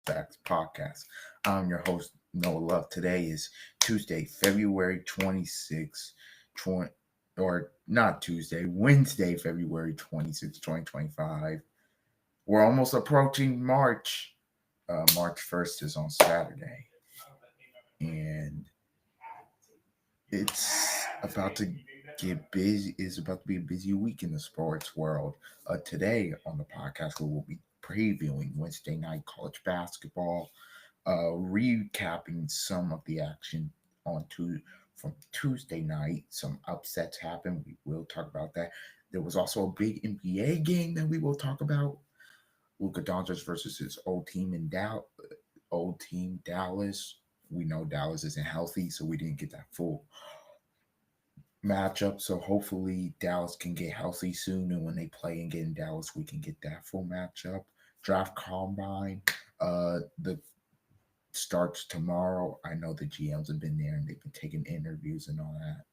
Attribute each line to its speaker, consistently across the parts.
Speaker 1: Facts Podcast. I'm your host, Noah Love. Today is Tuesday, February 26th, 20, or not Tuesday, Wednesday, February 26th, 2025. We're almost approaching March. March 1st is on Saturday. And it's about to get busy. It's about to be a busy week in the sports world. Today on the podcast, we will be previewing Wednesday night college basketball, recapping some of the action on from Tuesday night. Some upsets happened. We will talk about that. There was also a big NBA game that we will talk about. Luka Doncic versus his old team Dallas. We know Dallas isn't healthy, so we didn't get that full matchup. So hopefully Dallas can get healthy soon, and when they play and get in Dallas, we can get that full matchup. Draft combine, the starts tomorrow. I know the GMs have been there and they've been taking interviews and all that.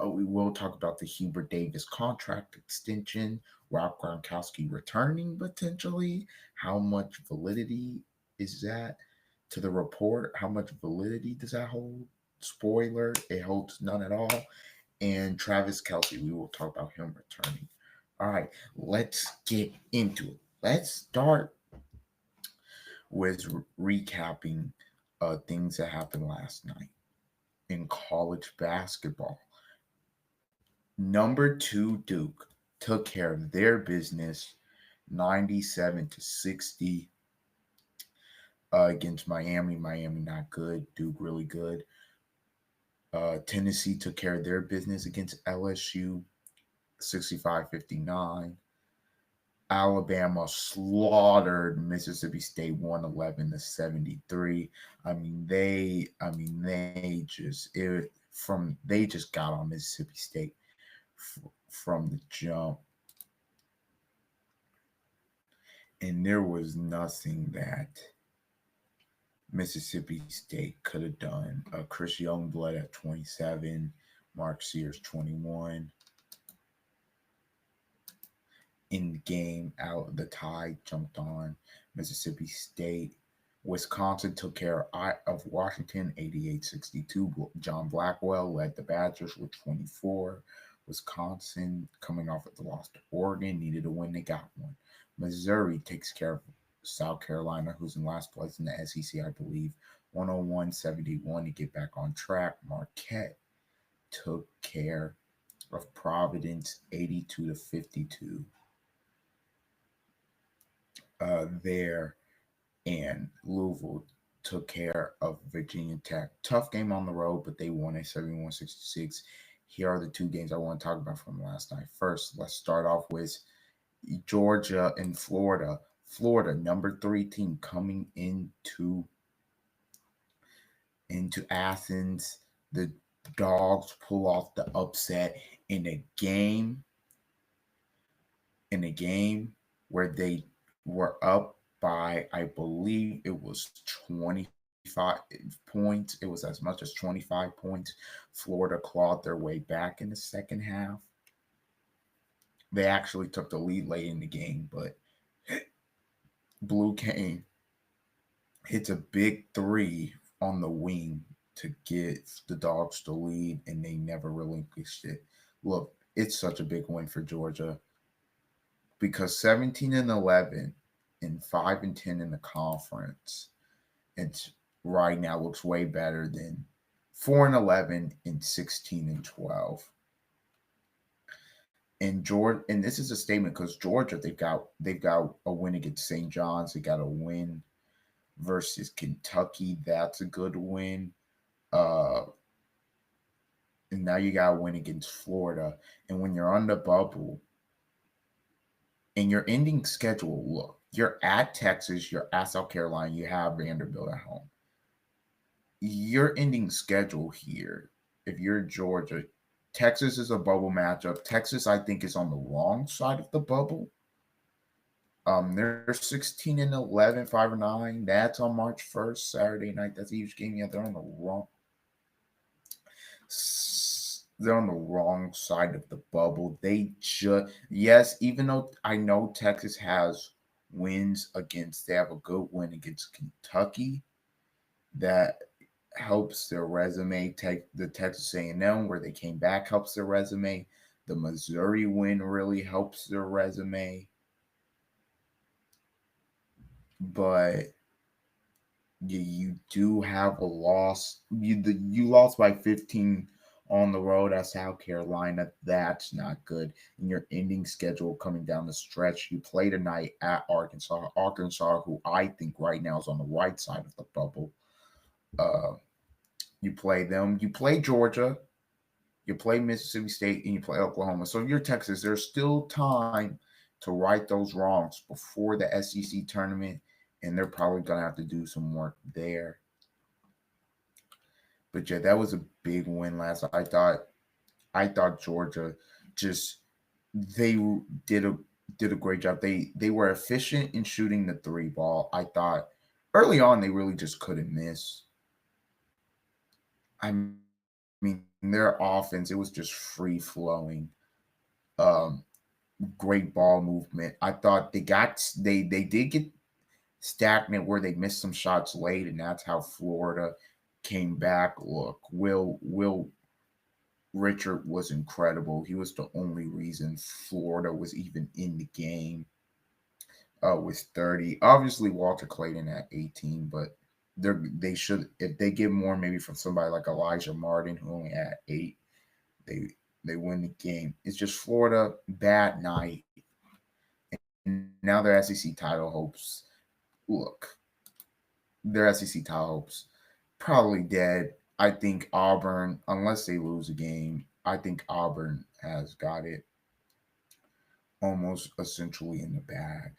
Speaker 1: We will talk about the Hubert Davis contract extension, Rob Gronkowski returning potentially. How much validity is that to the report? How much validity does that hold? Spoiler, it holds none at all. And Travis Kelsey, we will talk about him returning. All right, let's get into it. Let's start with recapping things that happened last night in college basketball. Number two, Duke took care of their business 97-60 against Miami. Miami not good, Duke really good. Tennessee took care of their business against LSU 65-59. Alabama slaughtered Mississippi State 111-73. They just got on Mississippi State from the jump, and there was nothing that Mississippi State could have done. Chris Youngblood at 27, Mark Sears 21. In the game, out the Tide jumped on Mississippi State. Wisconsin took care of Washington 88-62. John Blackwell led the Badgers with 24. Wisconsin, coming off of the loss to Oregon, needed a win. They got one. Missouri takes care of South Carolina, who's in last place in the SEC, I believe, 101-71 to get back on track. Marquette took care of Providence 82-52 there. And Louisville took care of Virginia Tech. Tough game on the road, but they won at 71-66. Here are the two games I want to talk about from last night. First, let's start off with Georgia and Florida. Florida, number 3 team, coming into Athens. The Dogs pull off the upset in a game where they were up by, I believe it was 25 points. It was as much as 25 points. Florida clawed their way back in the second half. They actually took the lead late in the game, but Blue Kane hits a big three on the wing to get the Dogs the lead, and they never relinquished it. Look, it's such a big win for Georgia because 17-11 and 5-10 in the conference, it's right now looks way better than 4-11 and 16-12. And Georgia, and this is a statement because Georgia, they've got a win against St. John's. They got a win versus Kentucky. That's a good win. And now you got a win against Florida. And when you're on the bubble and your ending schedule, look, you're at Texas, you're at South Carolina, you have Vanderbilt at home. Your ending schedule here, if you're Georgia, Texas is a bubble matchup. Texas, I think, is on the wrong side of the bubble. They're 16-11, 5-9. That's on March 1st, Saturday night. That's a huge game. Yeah, they're on the wrong side of the bubble. They just, yes, even though I know Texas has wins against. They have a good win against Kentucky that helps their resume. The Texas A&M where they came back helps their resume. The Missouri win really helps their resume. But you do have a loss. You lost by 15 on the road at South Carolina. That's not good. In your ending schedule coming down the stretch, you play tonight at Arkansas. Arkansas, who I think right now is on the right side of the bubble. Uh, you play them. You play Georgia. You play Mississippi State, and you play Oklahoma. So if you're Texas, there's still time to right those wrongs before the SEC tournament, and they're probably gonna have to do some work there. But yeah, that was a big win last. I thought Georgia just they did a did a great job. They were efficient in shooting the three ball. I thought early on they really just couldn't miss. I mean, their offense, it was just free flowing. Um, Great ball movement. I thought they did get stagnant where they missed some shots late, and that's how Florida came back. Look, Will Richard was incredible. He was the only reason Florida was even in the game. With 30. Obviously, Walter Clayton at 18, but they should if they get more maybe from somebody like Elijah Martin who only had 8. They they win the game. It's just Florida bad night, and now their SEC title hopes. Look, their SEC title hopes probably dead. I think Auburn, unless they lose a game, I think Auburn has got it almost essentially in the bag.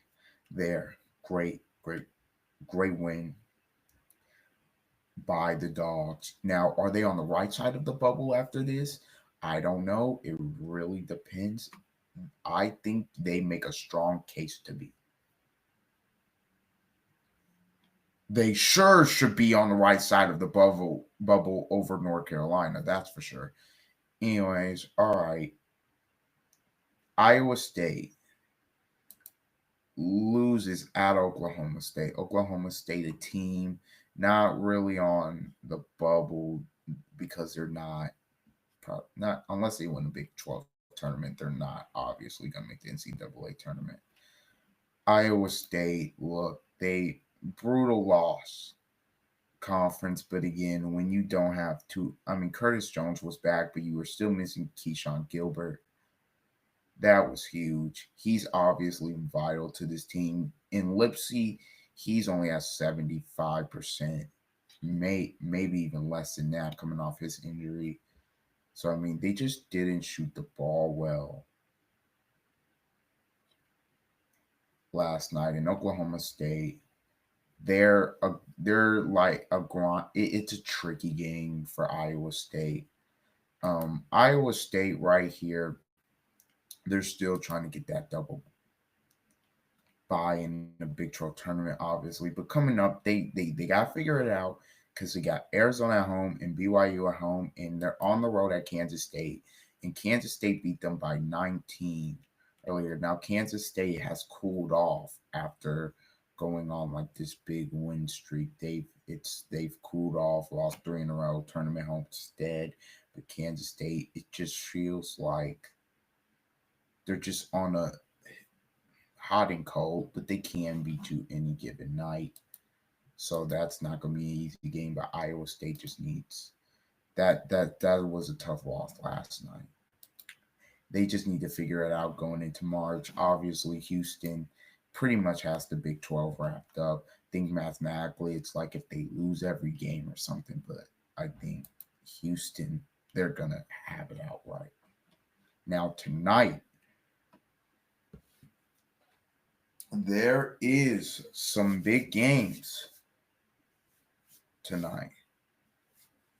Speaker 1: There, great, great win by the Dogs. Now, are they on the right side of the bubble after this? I don't know. It really depends. I think they make a strong case to be. They sure should be on the right side of the bubble over North Carolina. That's for sure. Anyways, all right. Iowa State loses at Oklahoma State. Oklahoma State, a team not really on the bubble because they're not unless they win the Big 12 tournament, they're not obviously going to make the NCAA tournament. Iowa State, look, they brutal loss conference, but again, when you don't have two, I mean, Curtis Jones was back, but you were still missing Keyshawn Gilbert. That was huge. He's obviously vital to this team. In Lipsy, he's only at 75%, maybe even less than that coming off his injury. So I mean, they just didn't shoot the ball well last night in Oklahoma State. They're a, they're like a grind. It's a tricky game for Iowa State. Iowa State right here, they're still trying to get that double bye in the Big 12 tournament, obviously. But coming up, they got to figure it out because they got Arizona at home and BYU at home, and they're on the road at Kansas State. And Kansas State beat them by 19 earlier. Now, Kansas State has cooled off after going on like this big win streak. They've cooled off, lost 3 in a row, tournament home instead. But Kansas State, it just feels like they're just on a hot and cold, but they can beat you any given night. So that's not going to be an easy game. But Iowa State just needs that was a tough loss last night. They just need to figure it out going into March. Obviously, Houston pretty much has the Big 12 wrapped up. I think mathematically it's like if they lose every game or something, but I think Houston, they're going to have it outright. Now, tonight, there is some big games tonight.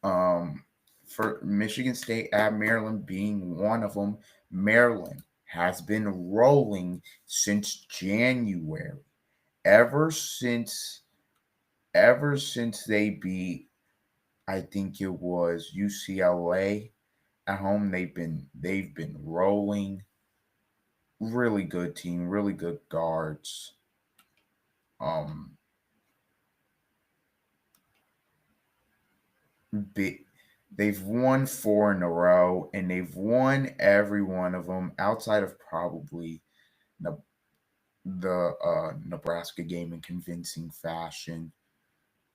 Speaker 1: Um, for Michigan State at Maryland being one of them. Maryland has been rolling since January. Ever since ever since they beat, I think it was UCLA at home, they've been rolling. Really good team, really good guards. um big. They've won four in a row, and they've won every one of them outside of probably the Nebraska game in convincing fashion.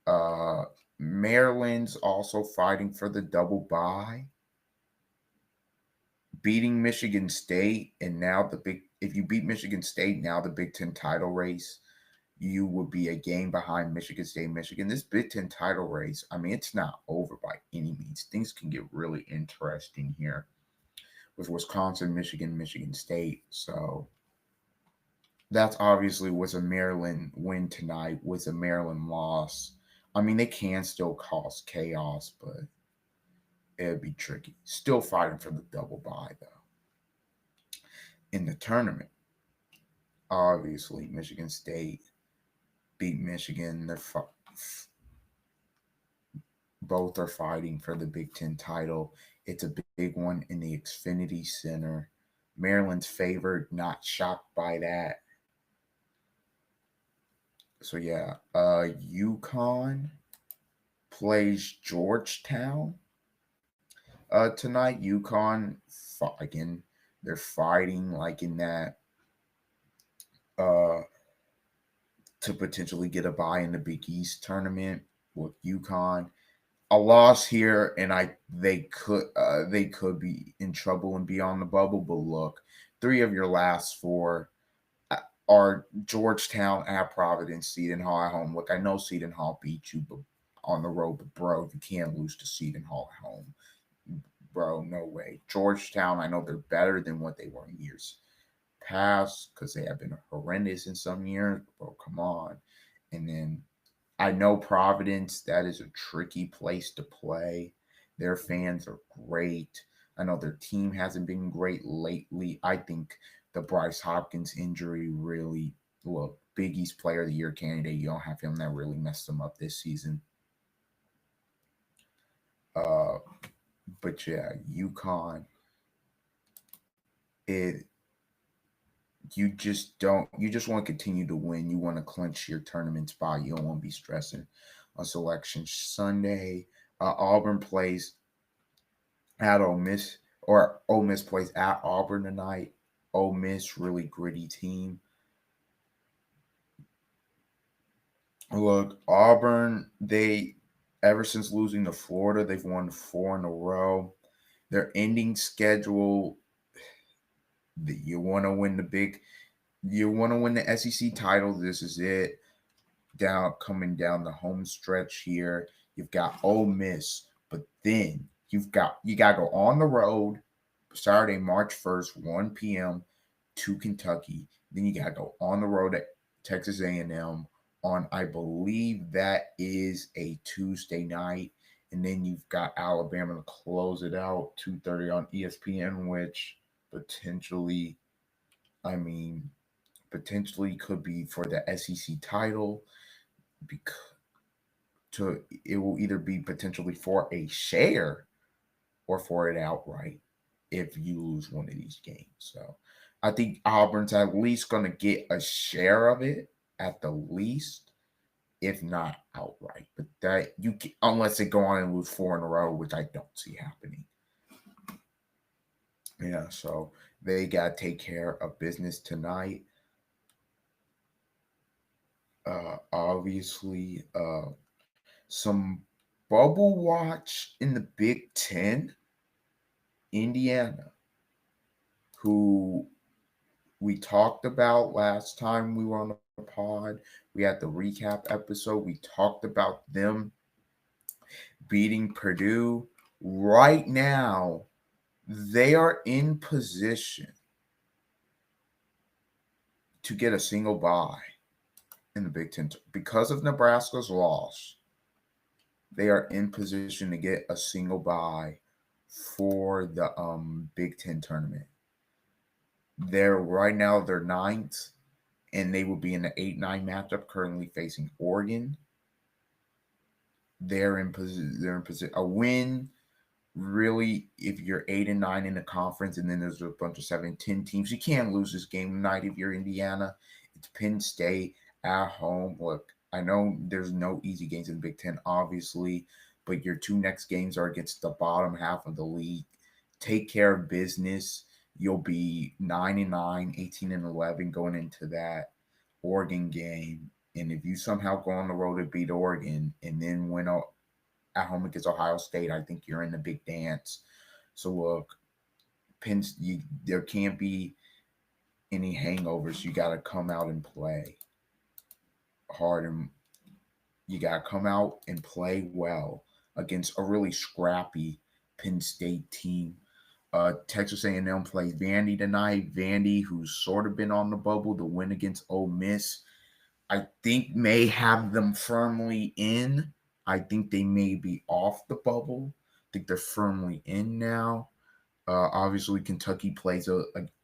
Speaker 1: Uh, Maryland's also fighting for the double bye, beating Michigan State, and now the big. If you beat Michigan State, now the Big Ten title race, you would be a game behind Michigan State. Michigan, this Big Ten title race, I mean, it's not over by any means. Things can get really interesting here with Wisconsin, Michigan, Michigan State. So that's obviously was a Maryland win tonight, was a Maryland loss. I mean, they can still cause chaos, but it'd be tricky. Still fighting for the double bye though. In the tournament, obviously Michigan State beat Michigan. Both are fighting for the Big Ten title. It's a big one in the Xfinity Center. Maryland's favored, not shocked by that. So yeah, UConn plays Georgetown tonight. UConn again, they're fighting like in that uh to potentially get a bye in the Big East tournament with UConn. A loss here, and they could be in trouble and be on the bubble. But look, three of your last four are Georgetown at Providence, Seton Hall at home. Look, I know Seton Hall beat you, but on the road, but bro, you can't lose to Seton Hall at home, bro. No way. Georgetown, I know they're better than what they were in years past because they have been horrendous in some years. Bro, come on. And then I know Providence, that is a tricky place to play. Their fans are great. I know their team hasn't been great lately. I think the Bryce Hopkins injury really, look, Big East Player of the Year candidate. You don't have him, that really messed them up this season. Uh, but yeah, UConn, it you just want to continue to win. You want to clinch your tournament spot. You don't want to be stressing on selection Sunday. Auburn plays at Ole Miss, or Ole Miss plays at Auburn tonight. Ole Miss, really gritty team. Look, Auburn, they ever since losing to Florida, they've won four in a row. Their ending schedule, you want to win you want to win the SEC title. This is it. Coming down the home stretch here. You've got Ole Miss, but then you got to go on the road Saturday, March 1st, 1 p.m. to Kentucky. Then you got to go on the road at Texas A&M on, I believe that is a Tuesday night. And then you've got Alabama to close it out, 2:30 on ESPN, which potentially, I mean, potentially could be for the SEC title. Because it will either be potentially for a share or for it outright if you lose one of these games. So I think Auburn's at least going to get a share of it at the least, if not outright. But that unless they go on and lose four in a row, which I don't see happening. Yeah, so they got to take care of business tonight. Obviously, some bubble watch in the Big Ten. Indiana, who we talked about last time we were on the pod. We had the recap episode. We talked about them beating Purdue. Right now, they are in position to get a single bye in the Big Ten. Because of Nebraska's loss, they are in position to get a single bye for the Big Ten tournament. They're ninth, and they will be in the 8-9 matchup, currently facing Oregon. They're in position. A win, really, if you're 8-9 in the conference, and then there's a bunch of 7-10 teams, you can't lose this game tonight if you're Indiana. It's Penn State at home. Look, I know there's no easy games in Big Ten, obviously, but your two next games are against the bottom half of the league. Take care of business. You'll be 9-9, 18-11 going into that Oregon game. And if you somehow go on the road to beat Oregon and then win at home against Ohio State, I think you're in the big dance. So look, there can't be any hangovers. You got to come out and play hard, and you got to come out and play well against a really scrappy Penn State team. Texas A&M plays Vandy tonight. Vandy, who's sort of been on the bubble, the win against Ole Miss, I think may have them firmly in. I think they may be off the bubble. I think they're firmly in now. Obviously, Kentucky plays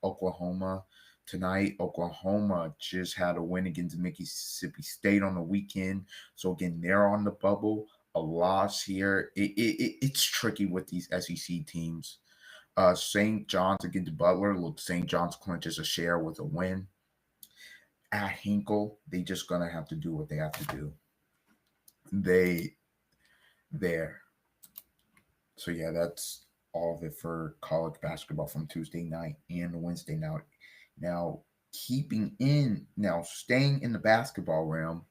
Speaker 1: Oklahoma tonight. Oklahoma just had a win against Mississippi State on the weekend. So, again, they're on the bubble. A loss here. It's tricky with these SEC teams. St. John's against Butler. Look, St. John's clinches a share with a win. At Hinkle, they just going to have to do what they have to do. There. So, yeah, that's all of it for college basketball from Tuesday night and Wednesday night. Now, staying in the basketball realm,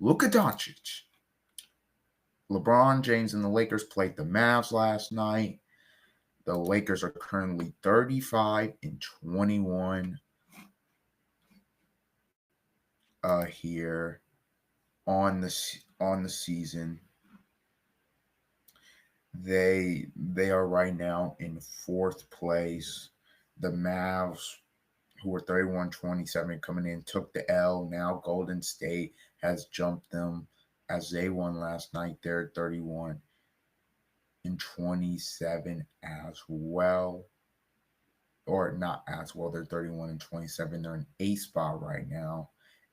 Speaker 1: Luka Doncic. LeBron James and the Lakers played the Mavs last night. The Lakers are currently 35-21 here on the season. They are right now in fourth place. The Mavs, who were 31-27 coming in, took the L. Now Golden State has jumped them as they won last night. They're 31-27 as well. Or not as well. They're 31-27. They're in 8th spot right now.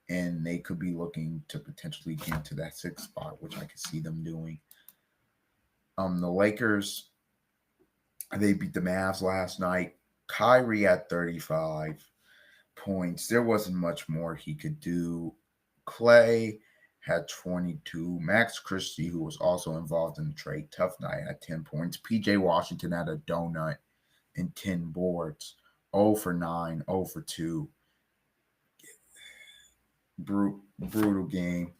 Speaker 1: And they could be looking to potentially get into that 6th spot, which I could see them doing. The Lakers, they beat the Mavs last night. Kyrie at 35 points. There wasn't much more he could do. Clay had 22. Max Christie, who was also involved in the trade, tough night, had 10 points. PJ Washington had a donut and 10 boards. 0 for 9, 0 for 2. Brutal game.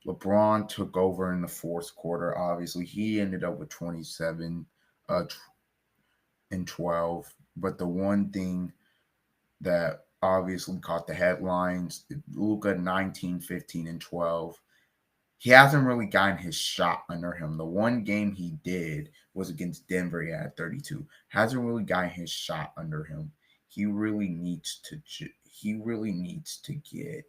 Speaker 1: LeBron took over in the fourth quarter. Obviously, he ended up with 27 and 12. But the one thing that obviously caught the headlines, Luka 19, 15, and 12. He hasn't really gotten his shot under him. The one game he did was against Denver. He had 32. Hasn't really gotten his shot under him. He really needs to get.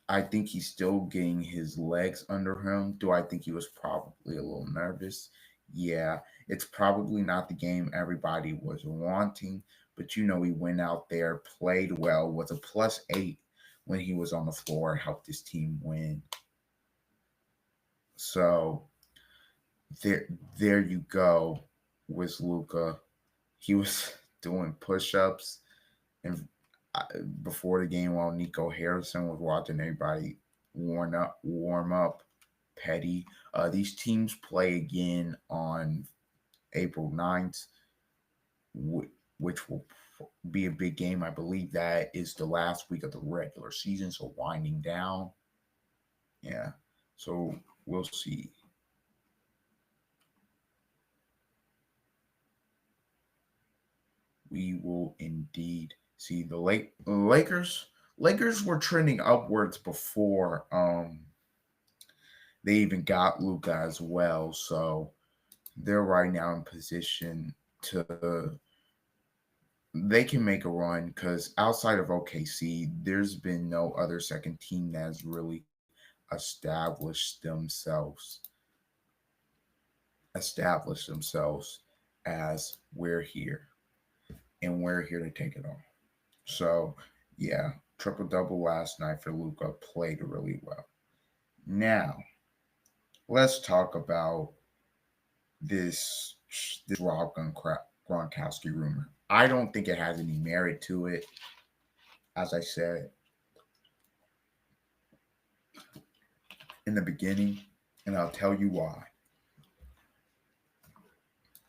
Speaker 1: I think he's still getting his legs under him. Do I think he was probably a little nervous? Yeah, it's probably not the game everybody was wanting, but he went out there, played well, was a +8 when he was on the floor, helped his team win. So there you go with Luka. He was doing push-ups and before the game while Nico Harrison was watching everybody warm up. Petty. These teams play again on April 9th, which will be a big game. I believe that is the last week of the regular season, so winding down. Yeah, so we'll see. We will indeed see. The Lakers were trending upwards before they even got Luka as well, so they're right now in position to they can make a run because outside of OKC, there's been no other second team that has really established themselves as we're here and we're here to take it on. So yeah, triple double last night for Luka, played really well. Now let's talk about this Rob Gronkowski rumor. I don't think it has any merit to it. As I said, in the beginning, and I'll tell you why.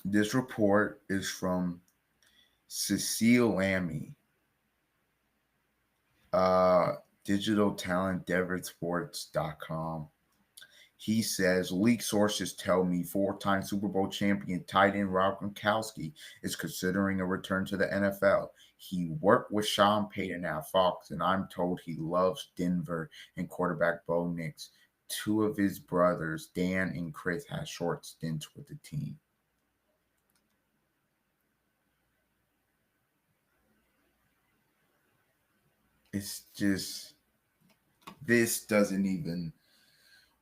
Speaker 1: This report is from Cecile Lammy, uh, digital talent, DeverSports.com. He says, leak sources tell me four-time Super Bowl champion tight end Rob Gronkowski is considering a return to the NFL. He worked with Sean Payton at Fox, and I'm told he loves Denver and quarterback Bo Nix. Two of his brothers, Dan and Chris, had short stints with the team. It's just, this doesn't even,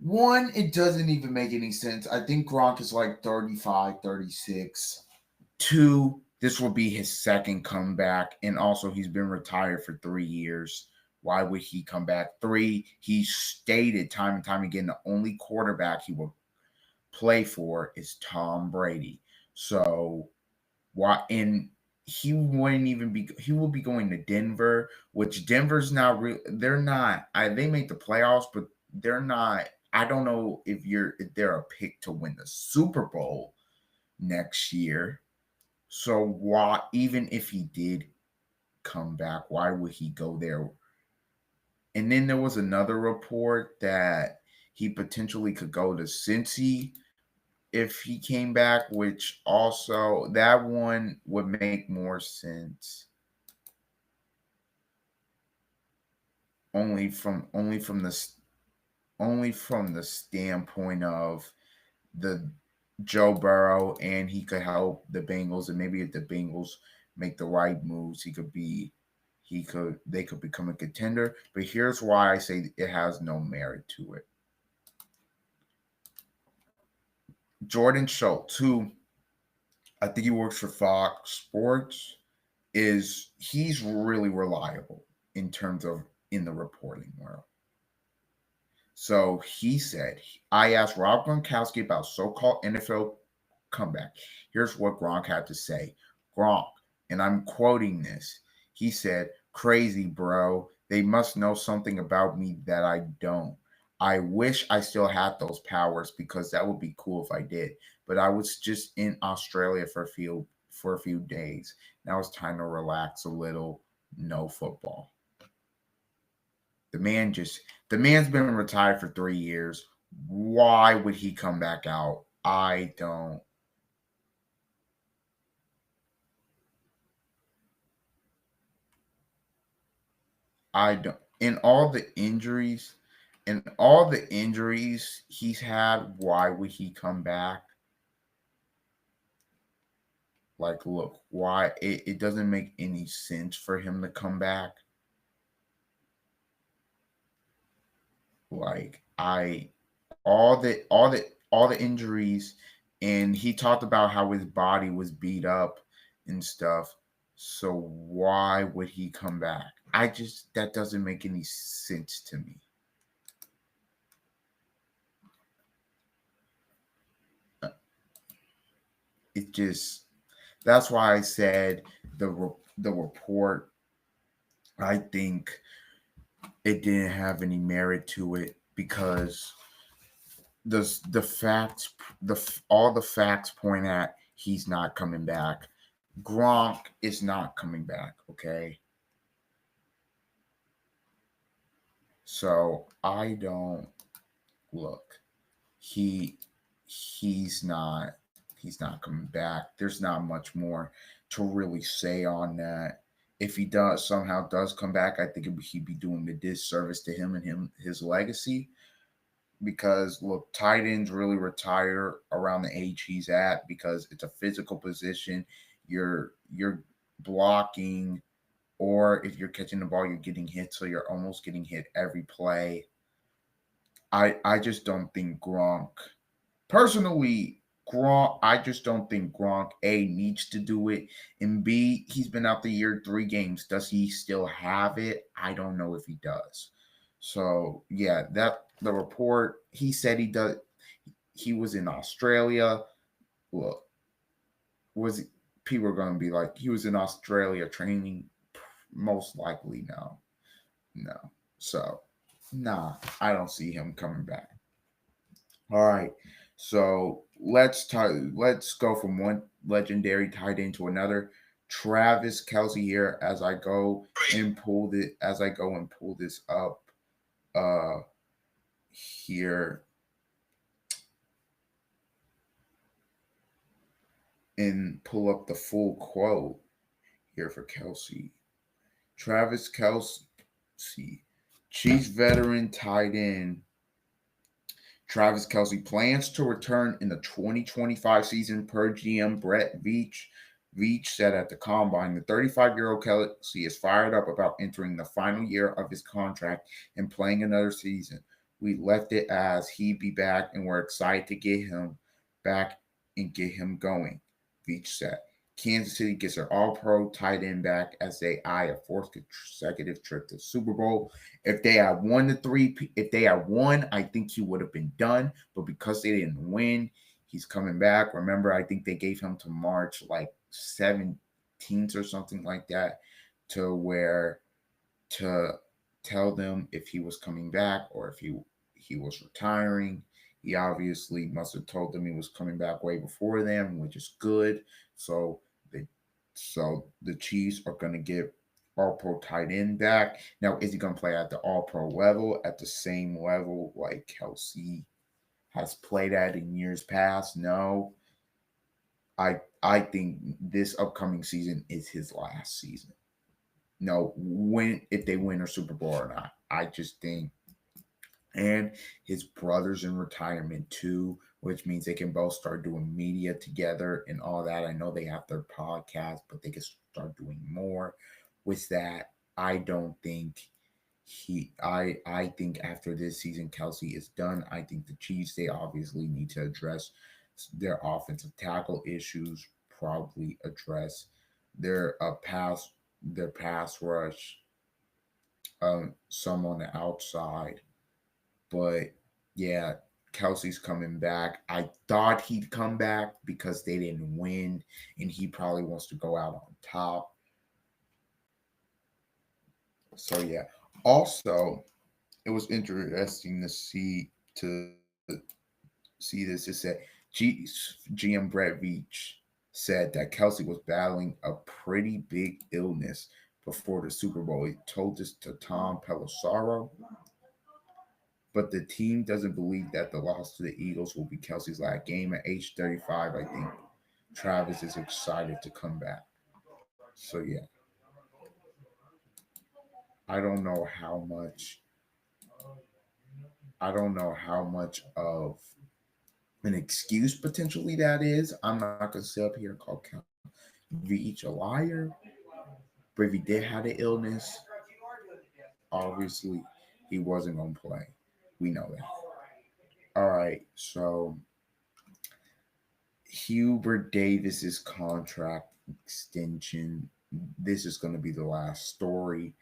Speaker 1: one, it doesn't even make any sense. I think Gronk is like 35, 36. Two, this will be his second comeback. And also, he's been retired for 3 years. Why would he come back? Three, he stated time and time again the only quarterback he will play for is Tom Brady. So, why? And he wouldn't even be, he will be going to Denver, which Denver's not real. They're not, they made the playoffs, but they're not. I don't know if they're a pick to win the Super Bowl next year. So why, even if he did come back, why would he go there? And then there was another report that he potentially could go to Cincy if he came back, which also that one would make more sense. Only from only from the only from the standpoint of the Joe Burrow, and he could help the Bengals, and maybe if the Bengals make the right moves, they could become a contender. But here's why I say it has no merit to it. Jordan Schultz, who I think he works for Fox Sports, he's really reliable in terms of in the reporting world. So he said, I asked Rob Gronkowski about so-called NFL comeback. Here's what Gronk had to say. Gronk, and I'm quoting this. He said, crazy, bro. They must know something about me that I don't. I wish I still had those powers because that would be cool if I did. But I was just in Australia for a few days. Now it's time to relax a little. No football. The man just the man's been retired for 3 years. Why would he come back out? I don't. I don't. In all the injuries he's had, why would he come back? Like, look, why it doesn't make any sense for him to come back. Like, all the injuries, and he talked about how his body was beat up and stuff. So why would he come back? That doesn't make any sense to me. It just, that's why I said the report, I think it didn't have any merit to it because the facts all the facts point at he's not coming back. Gronk is not coming back, okay? So I don't, look. He he's not coming back. There's not much more to really say on that. If he does somehow does come back, I think he'd be doing a disservice to his legacy. Because look, tight ends really retire around the age he's at because it's a physical position. You're blocking, or if you're catching the ball, you're getting hit, so you're almost getting hit every play. I just don't think Gronk, personally, Gronk, I just don't think Gronk A needs to do it, and B, he's been out the year 3 games. Does he still have it? I don't know if he does. So yeah, that the report, he said he does. He was in Australia. Well, was people are going to be like he was in Australia training? Most likely, no. So nah, I don't see him coming back. All right. So let's go from one legendary tight end to another. Travis Kelsey here as I go and pull this up uh here and pull up the full quote here for Kelsey. Travis Kelsey, Chiefs veteran tight end Travis Kelsey plans to return in the 2025 season per GM Brett Veach. Veach said at the combine the 35-year-old Kelsey is fired up about entering the final year of his contract and playing another season. We left it as he'd be back and we're excited to get him back and get him going, Veach said. Kansas City gets their all-pro tight end back as they eye a fourth consecutive trip to the Super Bowl. If they had won, I think he would have been done. But because they didn't win, he's coming back. Remember, I think they gave him to March like 17th or something like that to tell them if he was coming back or if he was retiring. He obviously must have told them he was coming back way before them, which is good. So the the Chiefs are going to get All Pro tight end back. Now, is he going to play at the All Pro level, at the same level like Kelsey has played at in years past? No. I think this upcoming season is his last season. No, when if they win a Super Bowl or not. I just think, and his brother's in retirement too, which means they can both start doing media together and all that. I know they have their podcast, but they can start doing more with that. I don't think I think after this season Kelsey is done. I think the Chiefs, they obviously need to address their offensive tackle issues, probably address their pass rush, some on the outside. But yeah, Kelsey's coming back. I thought he'd come back because they didn't win, and he probably wants to go out on top. So yeah. Also, it was interesting to see this. It said GM Brett Veach said that Kelsey was battling a pretty big illness before the Super Bowl. He told this to Tom Pelissero, but the team doesn't believe that the loss to the Eagles will be Kelsey's last game at age 35. I think Travis is excited to come back. So yeah, I don't know how much I don't know how much of an excuse potentially that is. I'm not gonna sit up here and call Veach a liar, but if he did have the illness, obviously he wasn't gonna play. We know that. All right, so Hubert Davis's contract extension. This is going to be the last story.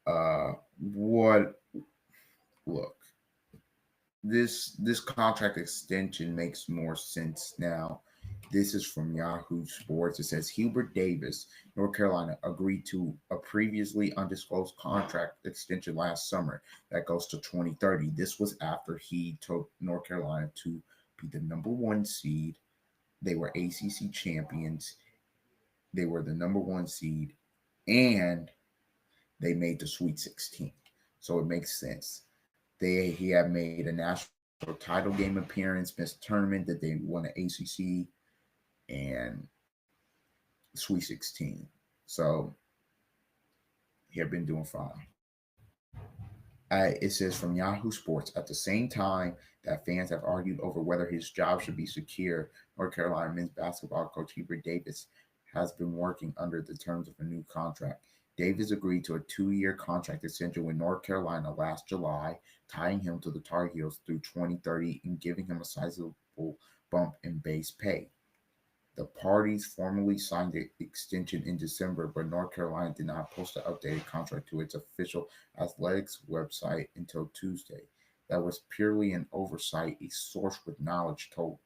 Speaker 1: What look, this contract extension makes more sense now. This is from Yahoo Sports. It says Hubert Davis, North Carolina, agreed to a previously undisclosed contract extension last summer that goes to 2030. This was after he took North Carolina to be the number one seed. They were ACC champions. They were the number one seed, and they made the Sweet 16. So it makes sense. He had made a national title game appearance, missed tournament that they won the ACC and Sweet 16. So he had been doing fine. It says from Yahoo Sports, at the same time that fans have argued over whether his job should be secure, North Carolina men's basketball coach Hubert Davis has been working under the terms of a new contract. Davis agreed to a 2-year contract extension with North Carolina last July, tying him to the Tar Heels through 2030 and giving him a sizable bump in base pay. The parties formally signed the extension in December, but North Carolina did not post the updated contract to its official athletics website until Tuesday. That was purely an oversight, a source with knowledge told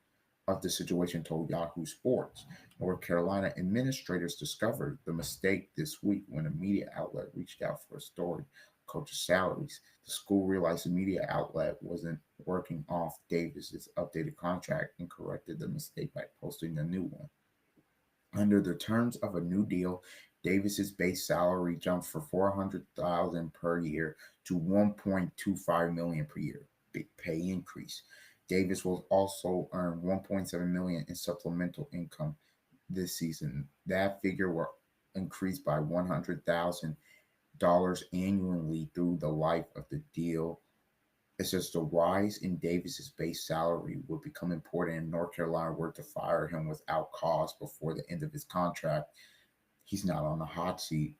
Speaker 1: of the situation told Yahoo Sports. North Carolina administrators discovered the mistake this week when a media outlet reached out for a story of coaches' salaries. The school realized the media outlet wasn't working off Davis's updated contract and corrected the mistake by posting a new one. Under the terms of a new deal, Davis's base salary jumped from 400,000 per year to 1.25 million per year. Big pay increase. Davis will also earn 1.7 million in supplemental income this season. That figure will increase by $100,000 annually through the life of the deal. It says the rise in Davis's base salary would become important if North Carolina were to fire him without cause before the end of his contract. He's not on the hot seat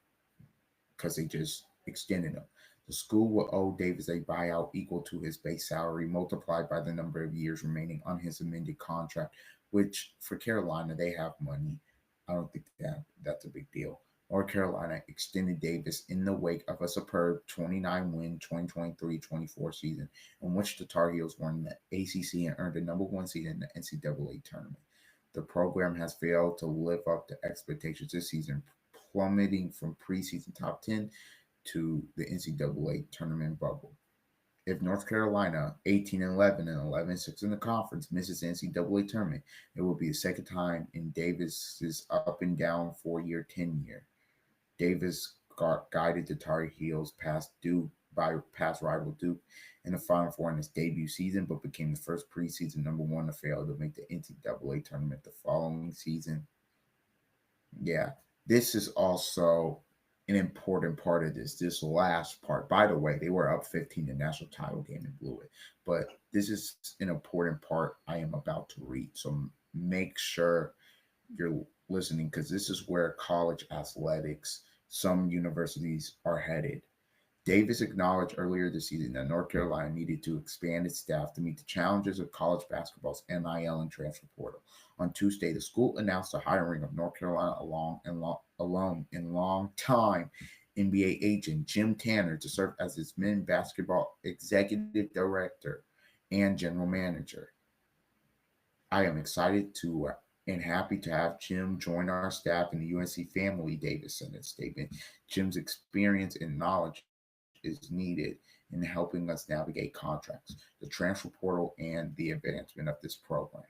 Speaker 1: because they just extended him. The school will owe Davis a buyout equal to his base salary multiplied by the number of years remaining on his amended contract, which for Carolina, they have money. I don't think that's a big deal. North Carolina extended Davis in the wake of a superb 29-win 2023-24 season in which the Tar Heels won the ACC and earned the number one seed in the NCAA tournament. The program has failed to live up to expectations this season, plummeting from preseason top 10 to the NCAA tournament bubble. If North Carolina, 18-11 and 11-6 in the conference, misses the NCAA tournament, it will be the second time in Davis's up and down 4-year tenure. Davis guided the Tar Heels past rival Duke in the Final Four in his debut season, but became the first preseason number one to fail to make the NCAA tournament the following season. Yeah, this is also an important part of this last part. By the way, they were up 15 in the national title game and blew it. But this is an important part I am about to read. So make sure you're listening because this is where college athletics, some universities are headed. Davis acknowledged earlier this season that North Carolina needed to expand its staff to meet the challenges of college basketball's NIL and transfer portal. On Tuesday, the school announced the hiring of North Carolina alum and long-time NBA agent Jim Tanner to serve as its men's basketball executive director and general manager. I am excited to and happy to have Jim join our staff in the UNC family, Davis said in a statement. Jim's experience and knowledge is needed in helping us navigate contracts, the transfer portal, and the advancement of this program.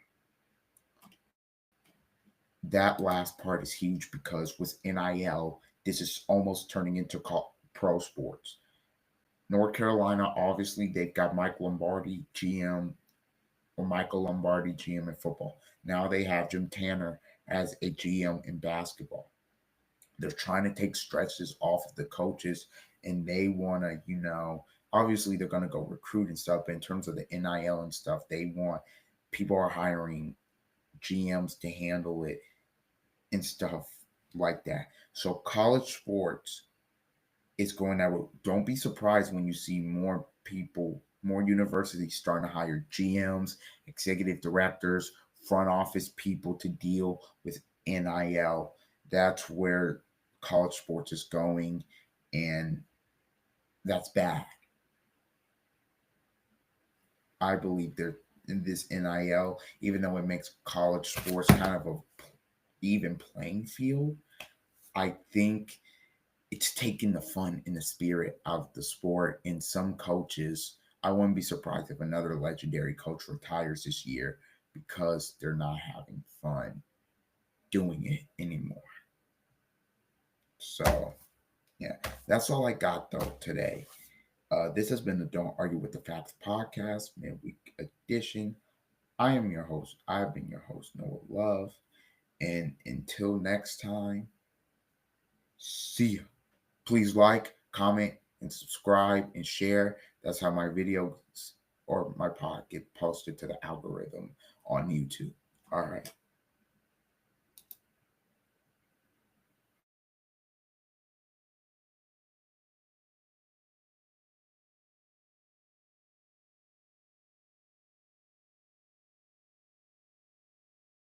Speaker 1: That last part is huge because with NIL, this is almost turning into pro sports. North Carolina, obviously, they've got Michael Lombardi GM in football. Now they have Jim Tanner as a GM in basketball. They're trying to take stresses off of the coaches and they want to, obviously they're going to go recruit and stuff. But in terms of the NIL and stuff, people are hiring GMs to handle it and stuff like that. So college sports is going that way. Don't be surprised when you see more universities starting to hire GMs, executive directors, front office people to deal with NIL. That's where college sports is going, and that's bad. I believe they're in this NIL, even though it makes college sports kind of a even playing field, I think it's taking the fun and the spirit out of the sport. And some coaches, I wouldn't be surprised if another legendary coach retires this year because they're not having fun doing it anymore. So, yeah, that's all I got though today. This has been the Don't Argue with the Facts podcast, midweek edition. I am your host. I've been your host, Noah Love. And until next time, see ya. Please like, comment, and subscribe and share. That's how my videos or my pod get posted to the algorithm on YouTube. All right.